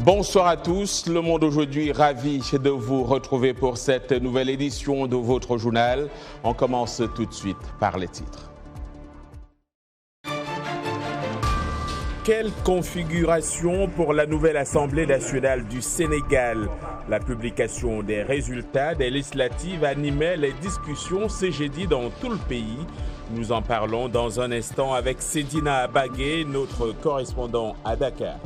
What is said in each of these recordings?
Bonsoir à tous, Le Monde aujourd'hui, ravi de vous retrouver pour cette nouvelle édition de votre journal. On commence tout de suite par les titres. Quelle configuration pour la nouvelle Assemblée nationale du Sénégal? La publication des résultats des législatives animait les discussions ce jeudi dans tout le pays. Nous en parlons dans un instant avec Sedina Abagué, notre correspondant à Dakar.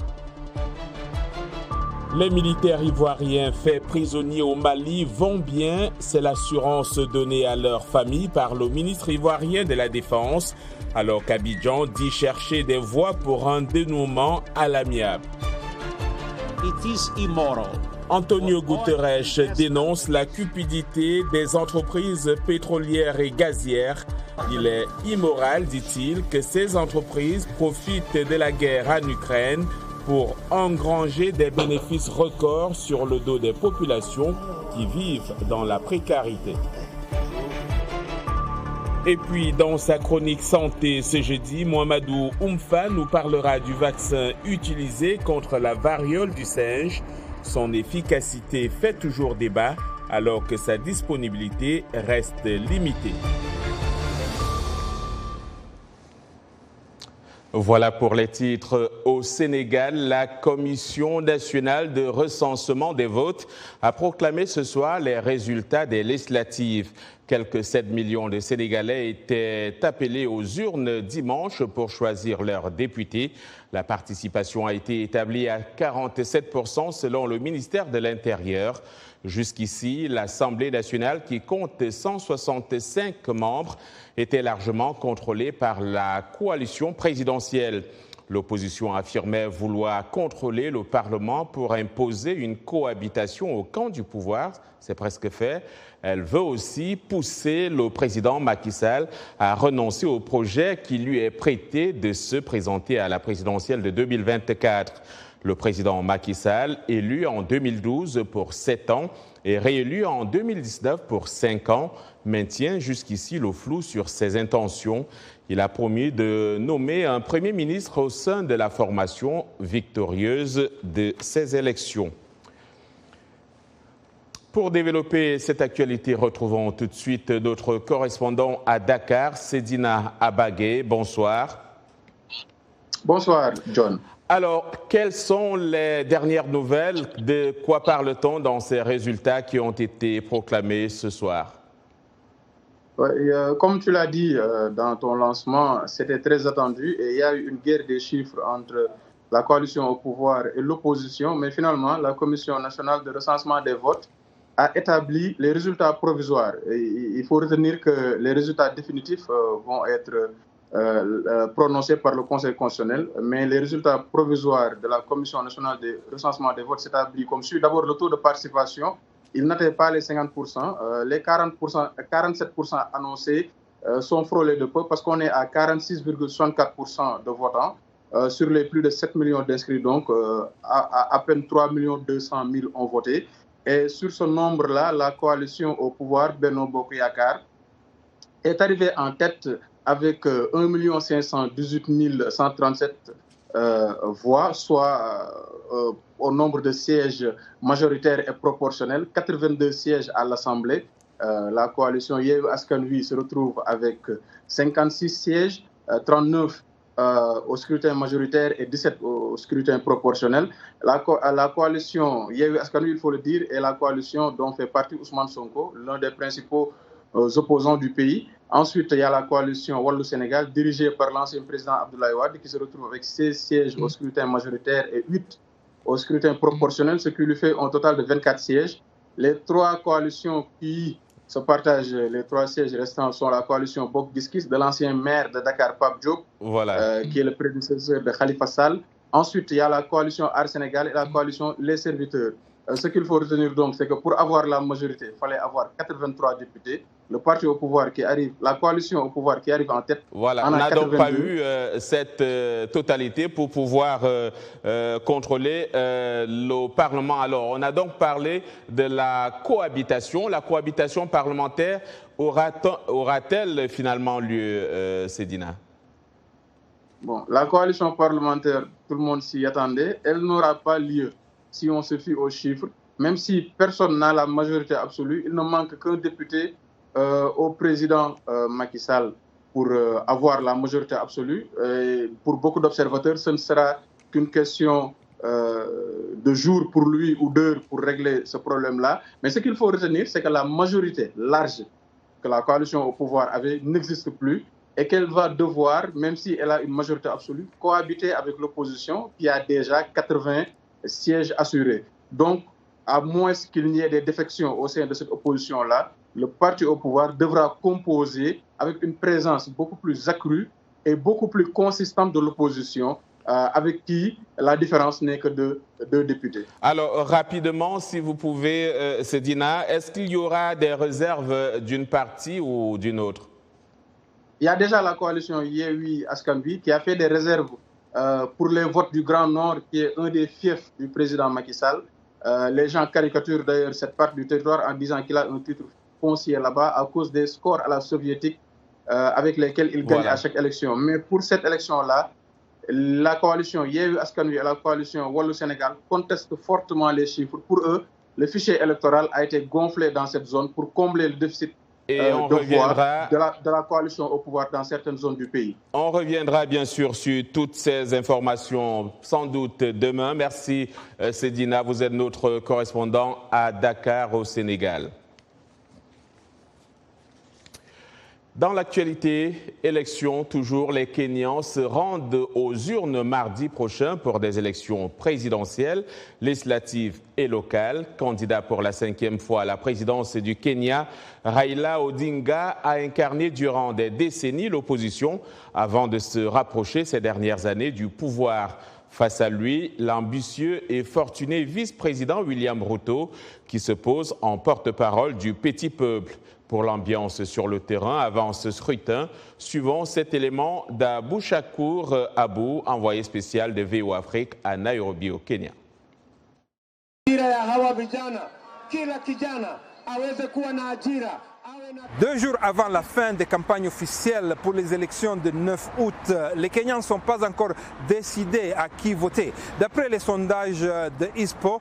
Les militaires ivoiriens faits prisonniers au Mali vont bien, c'est l'assurance donnée à leur famille par le ministre ivoirien de la Défense, alors qu'Abidjan dit chercher des voies pour un dénouement à l'amiable. Antonio Guterres dénonce la cupidité des entreprises pétrolières et gazières. Il est immoral, dit-il, que ces entreprises profitent de la guerre en Ukraine pour engranger des bénéfices records sur le dos des populations qui vivent dans la précarité. Et puis, dans sa chronique santé ce jeudi, Mohamedou Oumfa nous parlera du vaccin utilisé contre la variole du singe. Son efficacité fait toujours débat, alors que sa disponibilité reste limitée. Voilà pour les titres. Au Sénégal, la Commission nationale de recensement des votes a proclamé ce soir les résultats des législatives. Quelques 7 millions de Sénégalais étaient appelés aux urnes dimanche pour choisir leurs députés. La participation a été établie à 47% selon le ministère de l'Intérieur. Jusqu'ici, l'Assemblée nationale, qui compte 165 membres, était largement contrôlée par la coalition présidentielle. L'opposition affirmait vouloir contrôler le Parlement pour imposer une cohabitation au camp du pouvoir. C'est presque fait. Elle veut aussi pousser le président Macky Sall à renoncer au projet qui lui est prêté de se présenter à la présidentielle de 2024. Le président Macky Sall, élu en 2012 pour 7 ans et réélu en 2019 pour 5 ans, maintient jusqu'ici le flou sur ses intentions. Il a promis de nommer un Premier ministre au sein de la formation victorieuse de ces élections. Pour développer cette actualité, retrouvons tout de suite notre correspondant à Dakar, Sedina Abagué. Bonsoir. Bonsoir, John. Alors, quelles sont les dernières nouvelles? De quoi parle-t-on dans ces résultats qui ont été proclamés ce soir? Comme tu l'as dit dans ton lancement, c'était très attendu et il y a eu une guerre des chiffres entre la coalition au pouvoir et l'opposition, mais finalement, la Commission nationale de recensement des votes a établi les résultats provisoires. Et il faut retenir que les résultats définitifs vont être prononcés par le Conseil constitutionnel, mais les résultats provisoires de la Commission nationale de recensement des votes s'établissent comme suit. D'abord, le taux de participation, il n'atteint pas les 50%. Les 47% annoncés sont frôlés de peu parce qu'on est à 46,64% de votants sur les plus de 7 millions d'inscrits. Donc, à peine 3 200 000 ont voté. Et sur ce nombre-là, la coalition au pouvoir, Benno Bokk Yakaar, est arrivée en tête avec 1 518 137 voix, soit au nombre de sièges majoritaires et proportionnels, 82 sièges à l'Assemblée. La coalition Yewwi Askan Wi se retrouve avec 56 sièges, 39 au scrutin majoritaire et 17 au scrutin proportionnel. La coalition Yewwi Askan Wi, il faut le dire, est la coalition dont fait partie Ousmane Sonko, l'un des principaux opposants du pays. Ensuite, il y a la coalition Wallu Sénégal, dirigée par l'ancien président Abdoulaye Wade, qui se retrouve avec 16 sièges au scrutin majoritaire et 8 au scrutin proportionnel, ce qui lui fait un total de 24 sièges. Les trois coalitions qui se partagent les 3 sièges restants sont la coalition Bokk Gis Gis de l'ancien maire de Dakar, Pape Diop, qui est le prédécesseur de Khalifa Sall. Ensuite, il y a la coalition Aar Sénégal et la coalition Les Serviteurs. Ce qu'il faut retenir donc, c'est que pour avoir la majorité, il fallait avoir 83 députés. Le parti au pouvoir qui arrive, la coalition au pouvoir qui arrive en tête. Voilà, on n'a donc pas eu cette totalité pour pouvoir contrôler le Parlement. Alors, on a donc parlé de la cohabitation. La cohabitation parlementaire aura-t-elle finalement lieu, Sedina? Bon, la coalition parlementaire, tout le monde s'y attendait, elle n'aura pas lieu. si on se fie aux chiffres. Même si personne n'a la majorité absolue, il ne manque qu'un député au président Macky Sall pour avoir la majorité absolue. Et pour beaucoup d'observateurs, ce ne sera qu'une question de jours pour lui ou d'heures pour régler ce problème-là. Mais ce qu'il faut retenir, c'est que la majorité large que la coalition au pouvoir avait n'existe plus et qu'elle va devoir, même si elle a une majorité absolue, cohabiter avec l'opposition qui a déjà 80 sièges assurés. Donc, à moins qu'il n'y ait des défections au sein de cette opposition-là, le parti au pouvoir devra composer avec une présence beaucoup plus accrue et beaucoup plus consistante de l'opposition, avec qui la différence n'est que de 2 députés. Alors, rapidement, si vous pouvez, Sedina, est-ce qu'il y aura des réserves d'une partie ou d'une autre? Il y a déjà la coalition Yewwi Askan Wi qui a fait des réserves pour les votes du Grand Nord, qui est un des fiefs du président Macky Sall. Les gens caricaturent d'ailleurs cette partie du territoire en disant qu'il a un titre foncier là-bas à cause des scores à la soviétique avec lesquels il gagne à chaque élection. Mais pour cette élection-là, la coalition Yewwi Askan Wi et la coalition Wallu Sénégal contestent fortement les chiffres. Pour eux, le fichier électoral a été gonflé dans cette zone pour combler le déficit de voix de la coalition au pouvoir dans certaines zones du pays. On reviendra bien sûr sur toutes ces informations sans doute demain. Merci Sedina, vous êtes notre correspondant à Dakar au Sénégal. Dans l'actualité, élections toujours, les Kenyans se rendent aux urnes mardi prochain pour des élections présidentielles, législatives et locales. Candidat pour la 5e fois à la présidence du Kenya, Raila Odinga a incarné durant des décennies l'opposition avant de se rapprocher ces dernières années du pouvoir. Face à lui, l'ambitieux et fortuné vice-président William Ruto qui se pose en porte-parole du petit peuple. Pour l'ambiance sur le terrain avant ce scrutin, suivons cet élément d'Abou Shakur Abou, envoyé spécial de VO Afrique à Nairobi au Kenya. 2 jours avant la fin des campagnes officielles pour les élections de 9 août, les Kenyans ne sont pas encore décidés à qui voter. D'après les sondages de ISPO,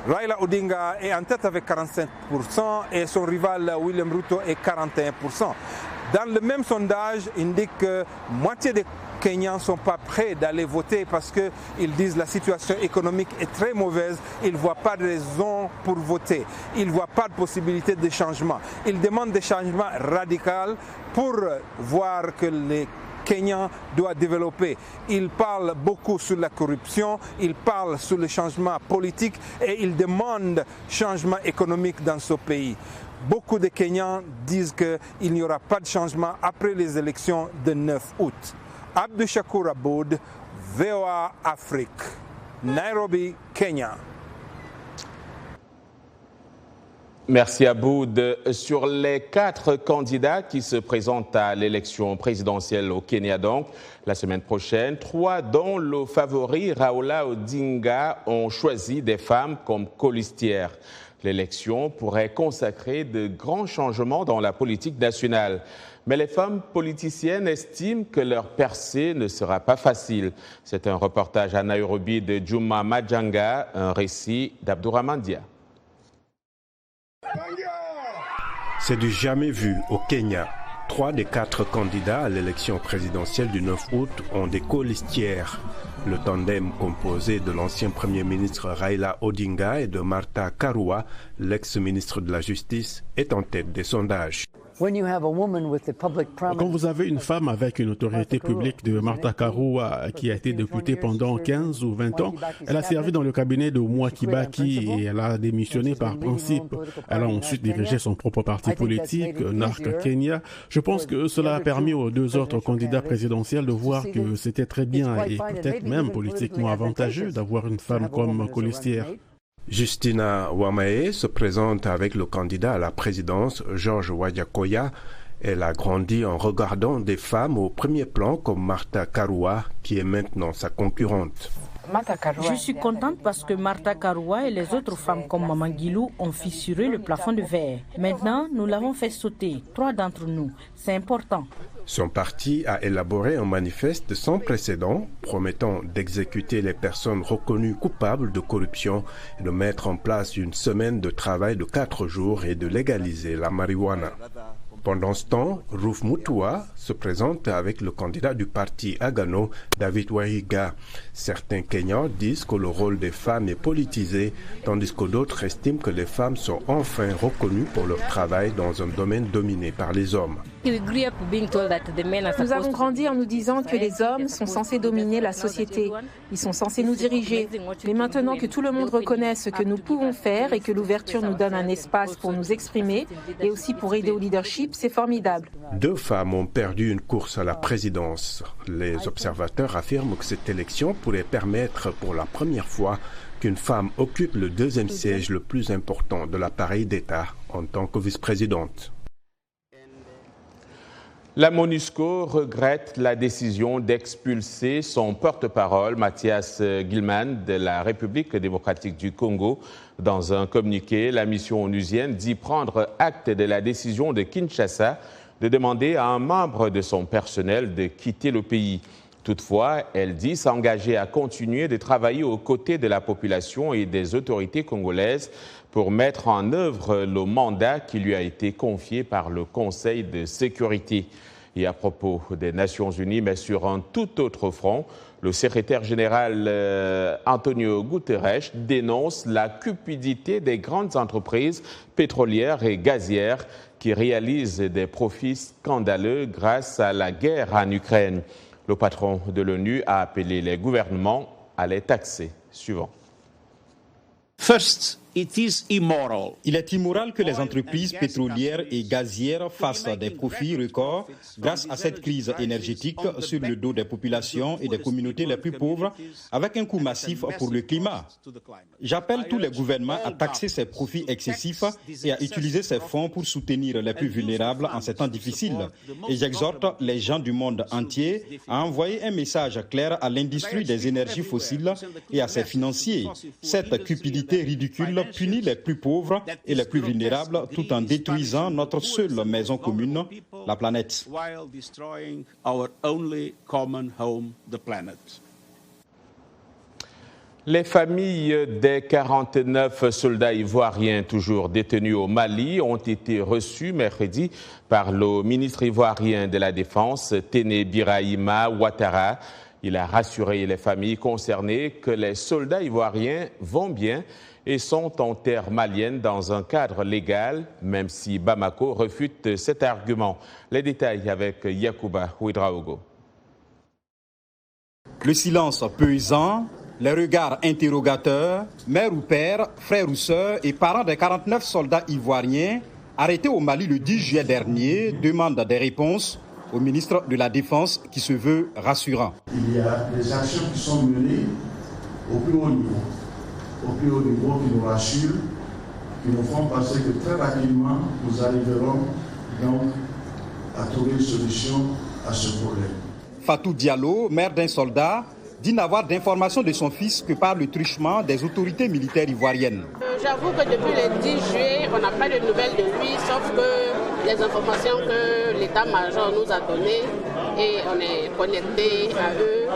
Raila Odinga est en tête avec 45% et son rival William Ruto est 41%. Dans le même sondage, il indique que moitié des Kenyans ne sont pas prêts d'aller voter parce qu'ils disent que la situation économique est très mauvaise, ils ne voient pas de raison pour voter, ils ne voient pas de possibilité de changement. Ils demandent des changements radicaux pour voir que les Kenyans doivent développer. Ils parlent beaucoup sur la corruption, ils parlent sur le changement politique et ils demandent changement économique dans ce pays. Beaucoup de Kenyans disent qu'il n'y aura pas de changement après les élections de 9 août. Abdou Shakur Aboud, VOA Afrique, Nairobi, Kenya. Merci Aboud. Sur les 4 candidats qui se présentent à l'élection présidentielle au Kenya donc, la semaine prochaine, 3 dont le favori Raila Odinga ont choisi des femmes comme colistières. L'élection pourrait consacrer de grands changements dans la politique nationale. Mais les femmes politiciennes estiment que leur percée ne sera pas facile. C'est un reportage à Nairobi de Juma Majanga, un récit d'Abdourahmane Dia. C'est du jamais vu au Kenya. 3 des 4 candidats à l'élection présidentielle du 9 août ont des colistières. Le tandem composé de l'ancien Premier ministre Raila Odinga et de Martha Karua, l'ex-ministre de la Justice, est en tête des sondages. Quand vous avez une femme avec une autorité publique de Martha Karua qui a été députée pendant 15 ou 20 ans, elle a servi dans le cabinet de Mwai Kibaki et elle a démissionné par principe. Elle a ensuite dirigé son propre parti politique, NARC Kenya. Je pense que cela a permis aux 2 autres candidats présidentiels de voir que c'était très bien et peut-être même politiquement avantageux d'avoir une femme comme colistière. Justina Wamae se présente avec le candidat à la présidence, George Wajackoyah. Elle a grandi en regardant des femmes au premier plan comme Martha Karua, qui est maintenant sa concurrente. Je suis contente parce que Martha Karua et les autres femmes comme Maman Guilou ont fissuré le plafond de verre. Maintenant, nous l'avons fait sauter, 3 d'entre nous. C'est important. Son parti a élaboré un manifeste sans précédent promettant d'exécuter les personnes reconnues coupables de corruption et de mettre en place une semaine de travail de 4 jours et de légaliser la marijuana. Pendant ce temps, Ruth Mutua se présente avec le candidat du parti Agano, David Wahiga. Certains Kenyans disent que le rôle des femmes est politisé, tandis que d'autres estiment que les femmes sont enfin reconnues pour leur travail dans un domaine dominé par les hommes. Nous avons grandi en nous disant que les hommes sont censés dominer la société. Ils sont censés nous diriger. Mais maintenant que tout le monde reconnaît ce que nous pouvons faire et que l'ouverture nous donne un espace pour nous exprimer et aussi pour aider au leadership, c'est formidable. 2 femmes ont perdu une course à la présidence. Les observateurs affirment que cette élection pourrait permettre pour la première fois qu'une femme occupe le 2e siège le plus important de l'appareil d'État en tant que vice-présidente. La MONUSCO regrette la décision d'expulser son porte-parole, Mathias Gilman, de la République démocratique du Congo. Dans un communiqué, la mission onusienne dit prendre acte de la décision de Kinshasa de demander à un membre de son personnel de quitter le pays. Toutefois, elle dit s'engager à continuer de travailler aux côtés de la population et des autorités congolaises pour mettre en œuvre le mandat qui lui a été confié par le Conseil de sécurité. Et à propos des Nations Unies, mais sur un tout autre front, le secrétaire général Antonio Guterres dénonce la cupidité des grandes entreprises pétrolières et gazières qui réalisent des profits scandaleux grâce à la guerre en Ukraine. Le patron de l'ONU a appelé les gouvernements à les taxer. Suivant. Il est immoral que les entreprises pétrolières et gazières fassent des profits records grâce à cette crise énergétique sur le dos des populations et des communautés les plus pauvres avec un coût massif pour le climat. J'appelle tous les gouvernements à taxer ces profits excessifs et à utiliser ces fonds pour soutenir les plus vulnérables en ces temps difficiles. Et j'exhorte les gens du monde entier à envoyer un message clair à l'industrie des énergies fossiles et à ses financiers. Cette cupidité ridicule punit les plus pauvres et les plus vulnérables tout en détruisant notre seule maison commune, la planète. Les familles des 49 soldats ivoiriens toujours détenus au Mali ont été reçues mercredi par le ministre ivoirien de la Défense, Téné Birahima Ouattara. Il a rassuré les familles concernées que les soldats ivoiriens vont bien et sont en terre malienne dans un cadre légal, même si Bamako refute cet argument. Les détails avec Yacouba Ouedraogo. Le silence pesant, les regards interrogateurs, mère ou père, frères ou sœurs et parents des 49 soldats ivoiriens arrêtés au Mali le 10 juillet dernier demandent des réponses au ministre de la Défense qui se veut rassurant. Il y a des actions qui sont menées au plus haut niveau. Au plus haut niveau qui nous rassurent, qui nous font penser que très rapidement, nous arriverons donc à trouver une solution à ce problème. Fatou Diallo, mère d'un soldat, dit n'avoir d'informations de son fils que par le truchement des autorités militaires ivoiriennes. J'avoue que depuis le 10 juillet, on n'a pas de nouvelles de lui, sauf que les informations que l'état-major nous a données, et on est connecté à eux,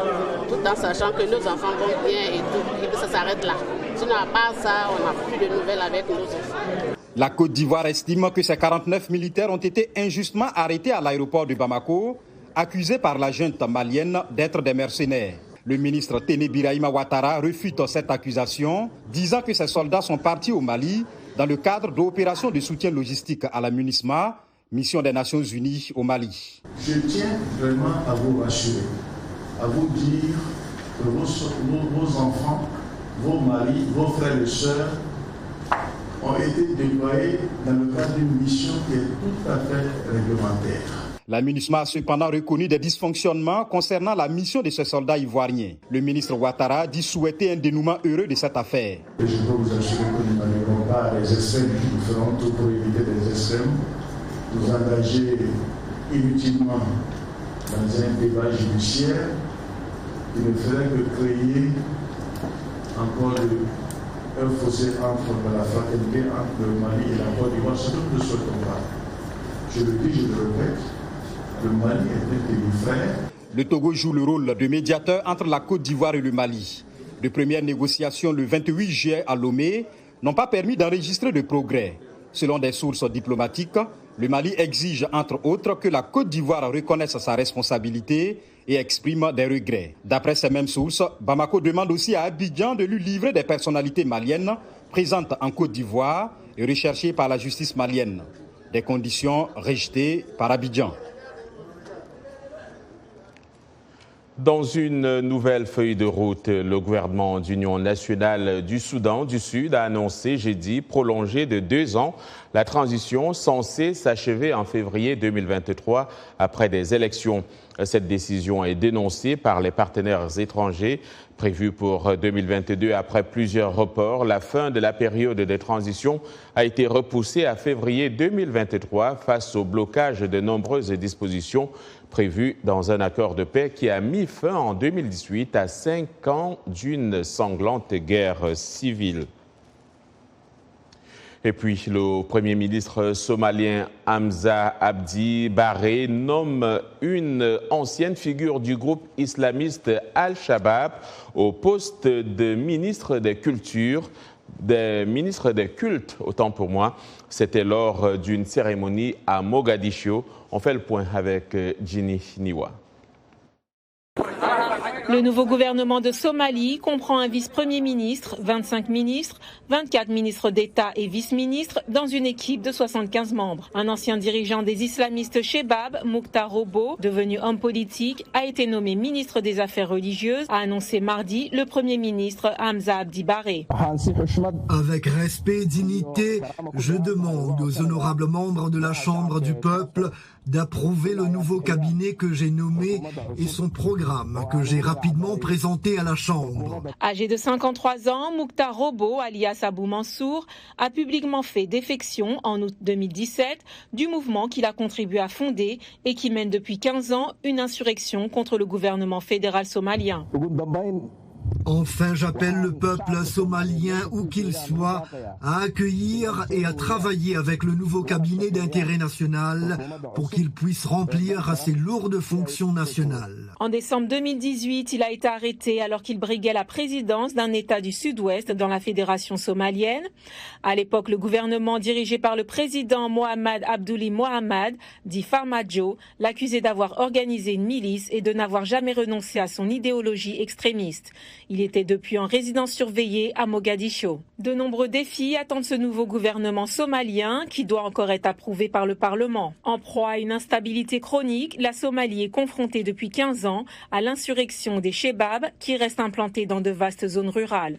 tout en sachant que nos enfants vont bien et tout, et que ça s'arrête là. Sinon, à part ça, on n'a plus de nouvelles avec nos enfants. La Côte d'Ivoire estime que ces 49 militaires ont été injustement arrêtés à l'aéroport de Bamako, accusés par la junte malienne d'être des mercenaires. Le ministre Téné Birahima Ouattara refute cette accusation, disant que ces soldats sont partis au Mali dans le cadre d'opérations de soutien logistique à la MINUSMA, mission des Nations Unies au Mali. Je tiens vraiment à vous rassurer, à vous dire que vos enfants, vos maris, vos frères et sœurs ont été déployés dans le cadre d'une mission qui est tout à fait réglementaire. La MINUSMA a cependant reconnu des dysfonctionnements concernant la mission de ces soldats ivoiriens. Le ministre Ouattara dit souhaiter un dénouement heureux de cette affaire. Et je peux vous assurer que nous n'arriverons pas à des extrêmes. Nous ferons tout pour éviter des extrêmes, nous engager inutilement dans un débat judiciaire qui ne ferait que créer encore un fossé entre la fraternité entre le Mali et la Côte d'Ivoire, ce que nous ne souhaitons pas. Je le dis, je le répète, le Mali est un pays frère. Le Togo joue le rôle de médiateur entre la Côte d'Ivoire et le Mali. De premières négociations le 28 juillet à Lomé n'ont pas permis d'enregistrer de progrès. Selon des sources diplomatiques, le Mali exige entre autres que la Côte d'Ivoire reconnaisse sa responsabilité et exprime des regrets. D'après ces mêmes sources, Bamako demande aussi à Abidjan de lui livrer des personnalités maliennes présentes en Côte d'Ivoire et recherchées par la justice malienne. Des conditions rejetées par Abidjan. Dans une nouvelle feuille de route, le gouvernement d'Union nationale du Soudan du Sud a annoncé jeudi prolonger de 2 ans la transition censée s'achever en février 2023 après des élections. Cette décision est dénoncée par les partenaires étrangers. Prévue pour 2022 après plusieurs reports, la fin de la période de transition a été repoussée à février 2023 face au blocage de nombreuses dispositions prévues dans un accord de paix qui a mis fin en 2018 à 5 ans d'une sanglante guerre civile. Et puis, le Premier ministre somalien Hamza Abdi Barre nomme une ancienne figure du groupe islamiste Al-Shabaab au poste de ministre des Cultures, ministre des Cultes, autant pour moi. C'était lors d'une cérémonie à Mogadiscio. On fait le point avec Ginny Niwa. Le nouveau gouvernement de Somalie comprend un vice-premier ministre, 25 ministres, 24 ministres d'État et vice-ministres dans une équipe de 75 membres. Un ancien dirigeant des islamistes Shebab, Mukhtar Robo, devenu homme politique, a été nommé ministre des Affaires religieuses, a annoncé mardi le Premier ministre Hamza Abdi Barre. Avec respect et dignité, je demande aux honorables membres de la Chambre du peuple d'approuver le nouveau cabinet que j'ai nommé et son programme que j'ai rapidement présenté à la Chambre. Âgé de 53 ans, Mukhtar Robo, alias Abou Mansour, a publiquement fait défection en août 2017 du mouvement qu'il a contribué à fonder et qui mène depuis 15 ans une insurrection contre le gouvernement fédéral somalien. Enfin, j'appelle le peuple somalien, où qu'il soit, à accueillir et à travailler avec le nouveau cabinet d'intérêt national pour qu'il puisse remplir ses lourdes fonctions nationales. En décembre 2018, il a été arrêté alors qu'il briguait la présidence d'un État du Sud-Ouest dans la fédération somalienne. À l'époque, le gouvernement dirigé par le président Mohamed Abdoulaye Mohamed, dit Farmajo, l'accusait d'avoir organisé une milice et de n'avoir jamais renoncé à son idéologie extrémiste. Il était depuis en résidence surveillée à Mogadiscio. De nombreux défis attendent ce nouveau gouvernement somalien qui doit encore être approuvé par le Parlement. En proie à une instabilité chronique, la Somalie est confrontée depuis 15 ans à l'insurrection des Shebab qui reste implantée dans de vastes zones rurales.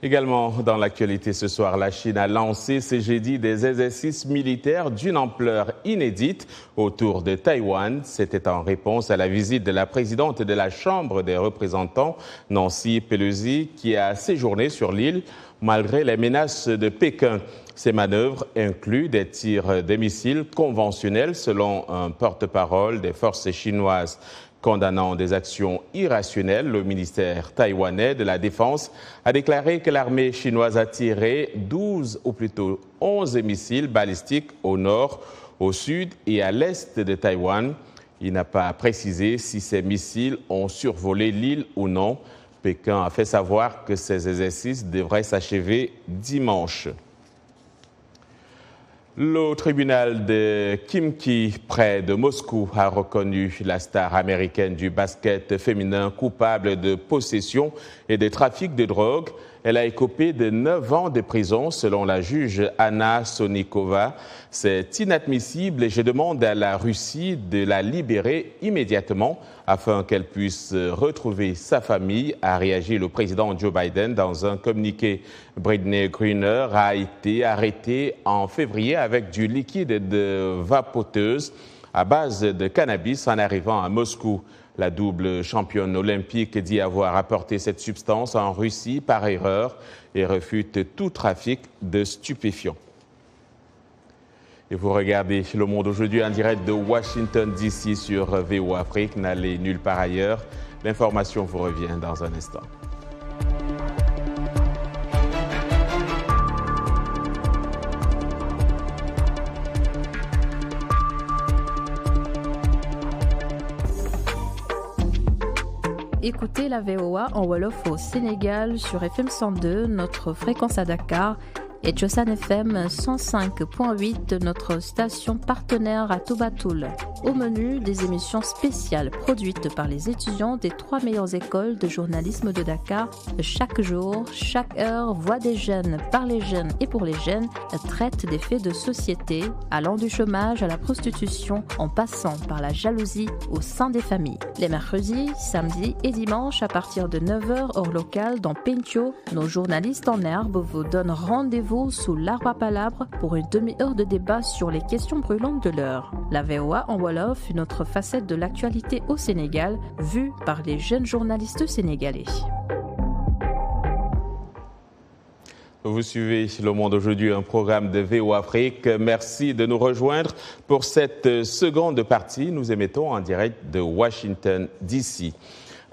Également dans l'actualité ce soir, la Chine a lancé ce jeudi des exercices militaires d'une ampleur inédite autour de Taïwan. C'était en réponse à la visite de la présidente de la Chambre des représentants, Nancy Pelosi, qui a séjourné sur l'île malgré les menaces de Pékin. Ces manœuvres incluent des tirs de missiles conventionnels selon un porte-parole des forces chinoises. Condamnant des actions irrationnelles, le ministère taïwanais de la Défense a déclaré que l'armée chinoise a tiré 12 ou plutôt 11 missiles balistiques au nord, au sud et à l'est de Taïwan. Il n'a pas précisé si ces missiles ont survolé l'île ou non. Pékin a fait savoir que ces exercices devraient s'achever dimanche. Le tribunal de Khimki, près de Moscou, a reconnu la star américaine du basket féminin coupable de possession et de trafic de drogue. Elle a écopé de 9 ans de prison, selon la juge Anna Sonikova. C'est inadmissible et je demande à la Russie de la libérer immédiatement afin qu'elle puisse retrouver sa famille, a réagi le président Joe Biden dans un communiqué. Brittney Griner a été arrêtée en février avec du liquide de vapoteuse à base de cannabis en arrivant à Moscou. La double championne olympique dit avoir apporté cette substance en Russie par erreur et refute tout trafic de stupéfiants. Et vous regardez Le Monde aujourd'hui en direct de Washington DC sur VOA Afrique. N'allez nulle part ailleurs. L'information vous revient dans un instant. Écoutez la VOA en Wolof au Sénégal sur FM 102, notre fréquence à Dakar, et Josan FM 105.8, notre station partenaire à Toubatoul. Au menu, des émissions spéciales produites par les étudiants des 3 meilleures écoles de journalisme de Dakar. Chaque jour, chaque heure, Voix des jeunes, par les jeunes et pour les jeunes, traite des faits de société, allant du chômage à la prostitution, en passant par la jalousie au sein des familles. Les mercredis, samedis et dimanches, à partir de 9h heure locale dans Pentio, nos journalistes en herbe vous donnent rendez-vous sous l'arbre à palabres pour une demi-heure de débat sur les questions brûlantes de l'heure. La VOA en Wolof, une autre facette de l'actualité au Sénégal, vue par les jeunes journalistes sénégalais. Vous suivez Le Monde aujourd'hui, un programme de VOA Afrique. Merci de nous rejoindre pour cette seconde partie. Nous émettons en direct de Washington, D.C.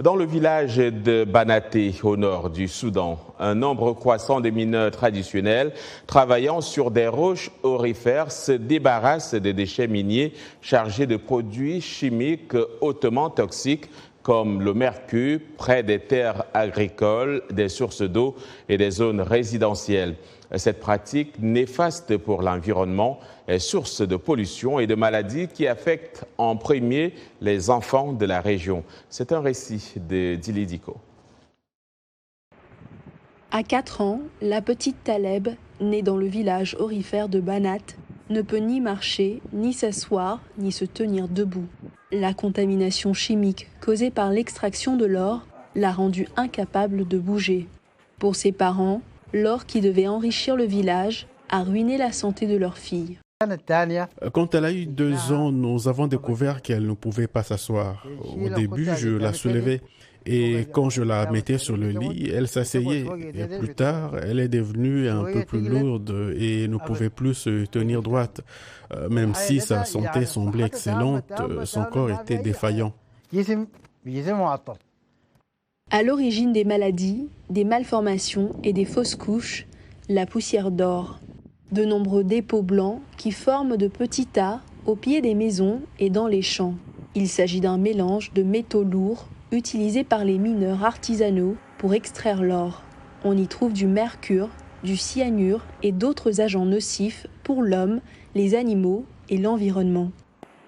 Dans le village de Banaté, au nord du Soudan, un nombre croissant de mineurs traditionnels travaillant sur des roches aurifères se débarrassent des déchets miniers chargés de produits chimiques hautement toxiques comme le mercure, près des terres agricoles, des sources d'eau et des zones résidentielles. Cette pratique néfaste pour l'environnement est source de pollution et de maladies qui affectent en premier les enfants de la région. C'est un récit de Dili Diko. À 4 ans, la petite Taleb, née dans le village aurifère de Banat, ne peut ni marcher, ni s'asseoir, ni se tenir debout. La contamination chimique causée par l'extraction de l'or l'a rendue incapable de bouger. Pour ses parents, l'or qui devait enrichir le village a ruiné la santé de leur fille. Quand elle a eu 2 ans, nous avons découvert qu'elle ne pouvait pas s'asseoir. Au début, je la soulevais et quand je la mettais sur le lit, elle s'asseyait. Et plus tard, elle est devenue un peu plus lourde et ne pouvait plus se tenir droite. Même si sa santé semblait excellente, son corps était défaillant. À l'origine des maladies, des malformations et des fausses couches, la poussière d'or. De nombreux dépôts blancs qui forment de petits tas au pied des maisons et dans les champs. Il s'agit d'un mélange de métaux lourds utilisés par les mineurs artisanaux pour extraire l'or. On y trouve du mercure, du cyanure et d'autres agents nocifs pour l'homme, les animaux et l'environnement.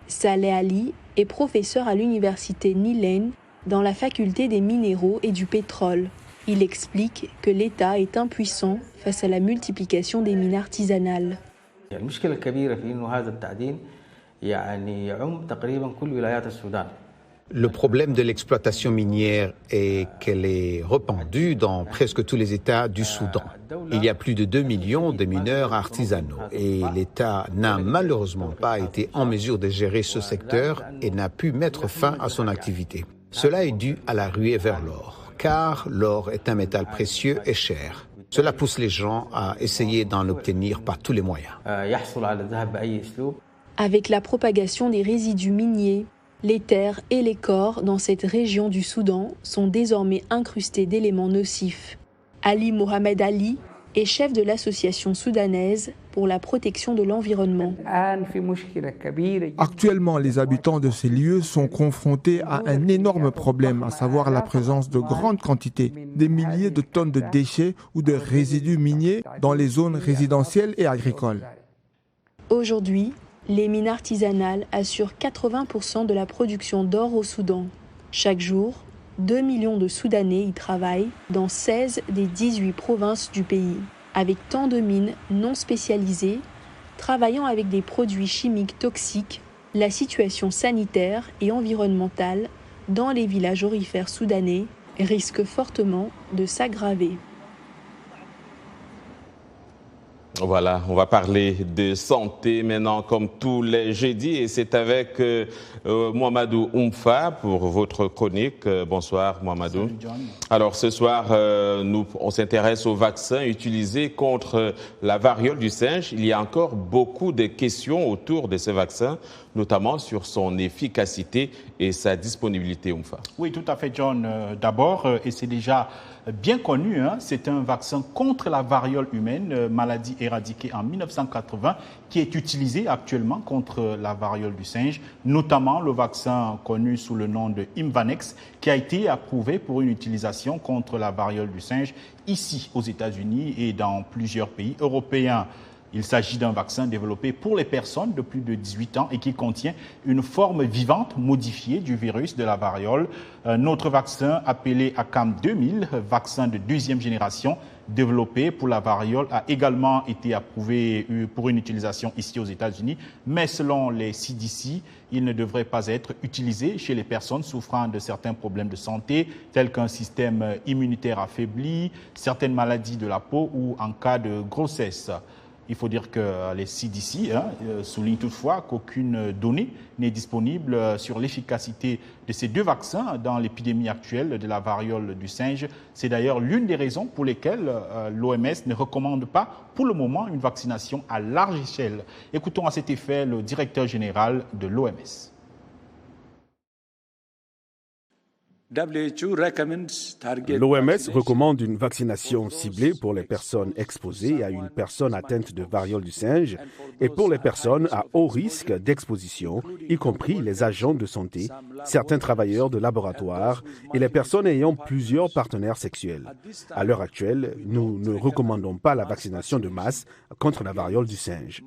Saleh Ali est professeur à l'université Nilen dans la faculté des minéraux et du pétrole. Il explique que l'État est impuissant face à la multiplication des mines artisanales. Le problème de l'exploitation minière est qu'elle est répandue dans presque tous les États du Soudan. Il y a plus de 2 millions de mineurs artisanaux et l'État n'a malheureusement pas été en mesure de gérer ce secteur et n'a pu mettre fin à son activité. Cela est dû à la ruée vers l'or, car l'or est un métal précieux et cher. Cela pousse les gens à essayer d'en obtenir par tous les moyens. Avec la propagation des résidus miniers, les terres et les corps dans cette région du Soudan sont désormais incrustés d'éléments nocifs. Ali Mohamed Ali est chef de l'association soudanaise pour la protection de l'environnement. Actuellement, les habitants de ces lieux sont confrontés à un énorme problème, à savoir la présence de grandes quantités, des milliers de tonnes de déchets ou de résidus miniers dans les zones résidentielles et agricoles. Aujourd'hui, les mines artisanales assurent 80% de la production d'or au Soudan. Chaque jour, 2 millions de Soudanais y travaillent dans 16 des 18 provinces du pays. Avec tant de mines non spécialisées, travaillant avec des produits chimiques toxiques, la situation sanitaire et environnementale dans les villages aurifères soudanais risque fortement de s'aggraver. Voilà, on va parler de santé maintenant comme tous les jeudis et c'est avec Mohamedou Oumfa pour votre chronique. Bonsoir Mohamedou. Alors ce soir, on s'intéresse aux vaccins utilisés contre la variole du singe. Il y a encore beaucoup de questions autour de ces vaccins. notamment sur son efficacité et sa disponibilité, Oumfa. Oui, tout à fait, John. D'abord, et c'est déjà bien connu, c'est un vaccin contre la variole humaine, maladie éradiquée en 1980, qui est utilisé actuellement contre la variole du singe, notamment le vaccin connu sous le nom de Imvanex, qui a été approuvé pour une utilisation contre la variole du singe ici aux États-Unis et dans plusieurs pays européens. Il s'agit d'un vaccin développé pour les personnes de plus de 18 ans et qui contient une forme vivante modifiée du virus de la variole. Notre vaccin, appelé ACAM 2000, vaccin de deuxième génération, développé pour la variole, a également été approuvé pour une utilisation ici aux États-Unis. Mais selon les CDC, il ne devrait pas être utilisé chez les personnes souffrant de certains problèmes de santé, tels qu'un système immunitaire affaibli, certaines maladies de la peau ou en cas de grossesse. Il faut dire que les CDC soulignent toutefois qu'aucune donnée n'est disponible sur l'efficacité de ces deux vaccins dans l'épidémie actuelle de la variole du singe. C'est d'ailleurs l'une des raisons pour lesquelles l'OMS ne recommande pas pour le moment une vaccination à large échelle. Écoutons à cet effet le directeur général de l'OMS. L'OMS recommande une vaccination ciblée pour les personnes exposées à une personne atteinte de variole du singe et pour les personnes à haut risque d'exposition, y compris les agents de santé, certains travailleurs de laboratoire et les personnes ayant plusieurs partenaires sexuels. À l'heure actuelle, nous ne recommandons pas la vaccination de masse contre la variole du singe.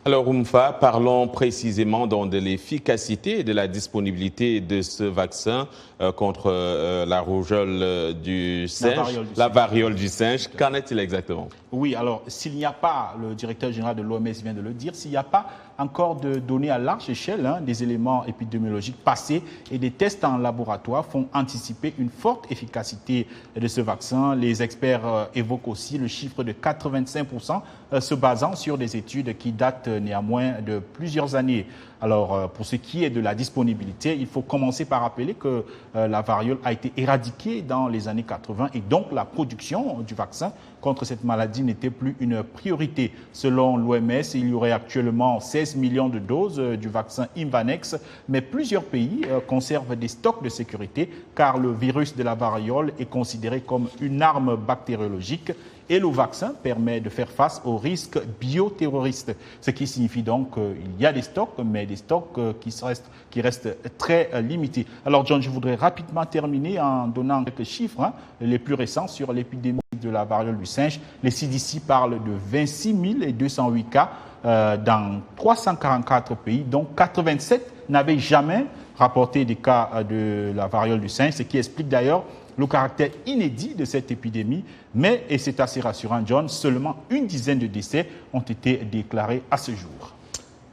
Alors, Oumfa, parlons précisément donc de l'efficacité et de la disponibilité de ce vaccin contre la rougeole du singe, la variole du singe. Qu'en est-il exactement? Oui, alors, s'il n'y a pas, le directeur général de l'OMS vient de le dire, s'il n'y a pas encore de données à large échelle, des éléments épidémiologiques passés et des tests en laboratoire font anticiper une forte efficacité de ce vaccin. Les experts évoquent aussi le chiffre de 85% se basant sur des études qui datent néanmoins de plusieurs années. Alors, pour ce qui est de la disponibilité, il faut commencer par rappeler que la variole a été éradiquée dans les années 80 et donc la production du vaccin contre cette maladie n'était plus une priorité. Selon l'OMS, il y aurait actuellement 16 millions de doses du vaccin Imvanex, mais plusieurs pays conservent des stocks de sécurité car le virus de la variole est considéré comme une arme bactériologique et le vaccin permet de faire face aux risques bioterroristes, ce qui signifie donc qu'il y a des stocks, mais des stocks qui restent très limités. Alors John, je voudrais rapidement terminer en donnant quelques chiffres les plus récents sur l'épidémie de la variole du singe. Les CDC parlent de 26 208 cas dans 344 pays, dont 87 n'avaient jamais rapporté des cas de la variole du singe, ce qui explique d'ailleurs le caractère inédit de cette épidémie, mais, et c'est assez rassurant, John, seulement une dizaine de décès ont été déclarés à ce jour.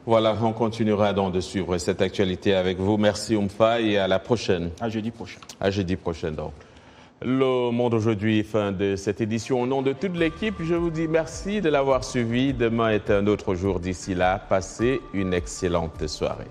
Voilà, on continuera donc de suivre cette actualité avec vous. Merci Oumfa et à la prochaine. À jeudi prochain. À jeudi prochain donc. Le Monde aujourd'hui, fin de cette édition. Au nom de toute l'équipe, je vous dis merci de l'avoir suivi. Demain est un autre jour. D'ici là, passez une excellente soirée.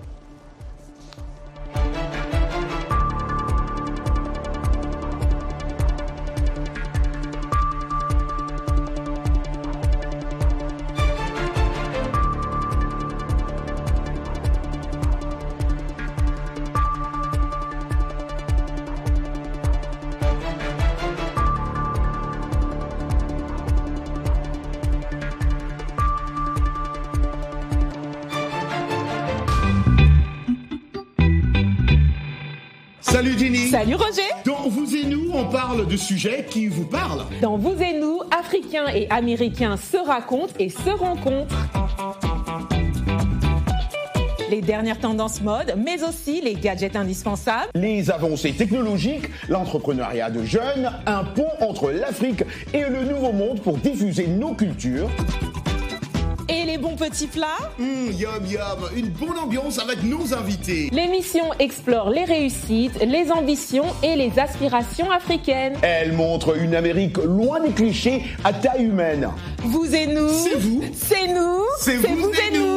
Salut Jenny. Salut Roger. Dans Vous et Nous, on parle de sujets qui vous parlent. Dans Vous et Nous, Africains et Américains se racontent et se rencontrent. Les dernières tendances mode, mais aussi les gadgets indispensables. Les avancées technologiques, l'entrepreneuriat de jeunes, un pont entre l'Afrique et le Nouveau Monde pour diffuser nos cultures. Et les bons petits plats. Yum yum, une bonne ambiance avec nos invités. L'émission explore les réussites, les ambitions et les aspirations africaines. Elle montre une Amérique loin des clichés à taille humaine. Vous et nous. C'est vous. C'est nous. C'est vous et nous.